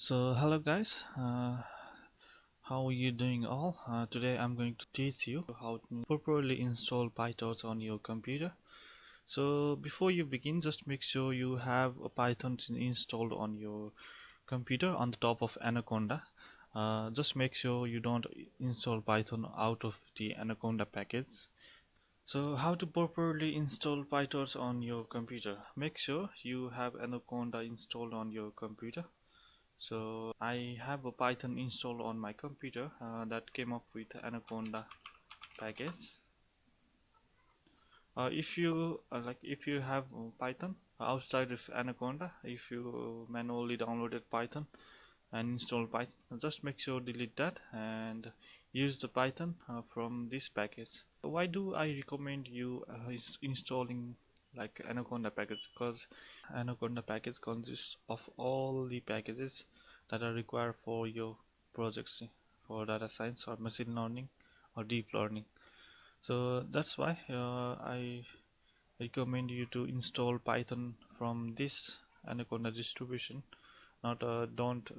So hello guys, how are you doing all? Today I'm going to teach you how to properly install Pytorch on your computer. So before you begin, just make sure you have a Python installed on your computer on the top of Anaconda. Just make sure you don't install Python out of the Anaconda package. So how to properly install Pytorch on your computer? Make sure you have Anaconda installed on your computer. So I have a Python installed on my computer that came up with Anaconda package. If you have Python outside of Anaconda, if you manually downloaded Python and install Python, just make sure delete that and use the Python from this package. Why do I recommend you installing like Anaconda package? Because Anaconda package consists of all the packages that are required for your projects for data science or machine learning or deep learning. So that's why I recommend you to install Python from this Anaconda distribution. Not don't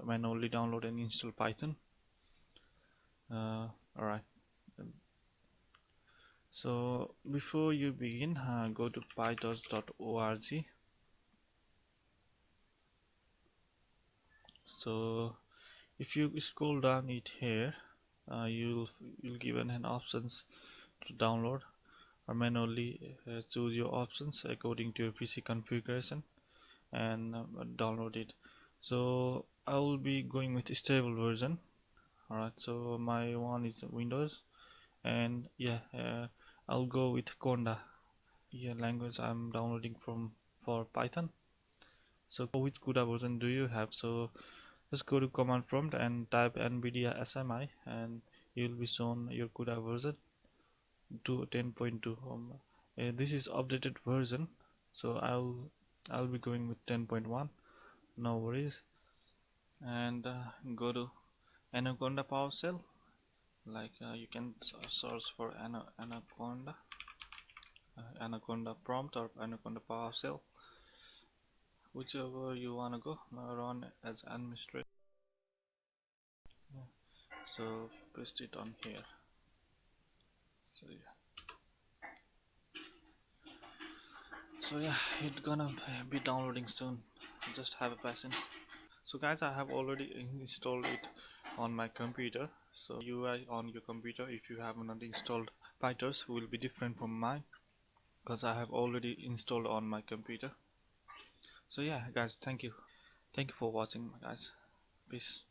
manually download and install Python. Alright. So before you begin, go to pytorch.org. So if you scroll down it here, you'll given an options to download or manually choose your options according to your PC configuration and download it. So I will be going with stable version. Alright, so my one is Windows, and yeah, I'll go with Conda. Yeah, language I'm downloading from for Python. So which CUDA version do you have? So just go to command prompt and type NVIDIA SMI, and you'll be shown your CUDA version to 10.2. This is updated version, so I'll be going with 10.1. No worries. And go to Anaconda PowerShell. You can search for Anaconda, Anaconda prompt or Anaconda PowerShell, whichever you wanna go. Run as administrator. So paste it on here. So yeah, it's gonna be downloading soon. Just have a patience. So guys, I have already installed it on my computer. So UI on your computer, if you have not installed Pytorch, will be different from mine because I have already installed on my computer. So yeah guys, thank you for watching guys. Peace.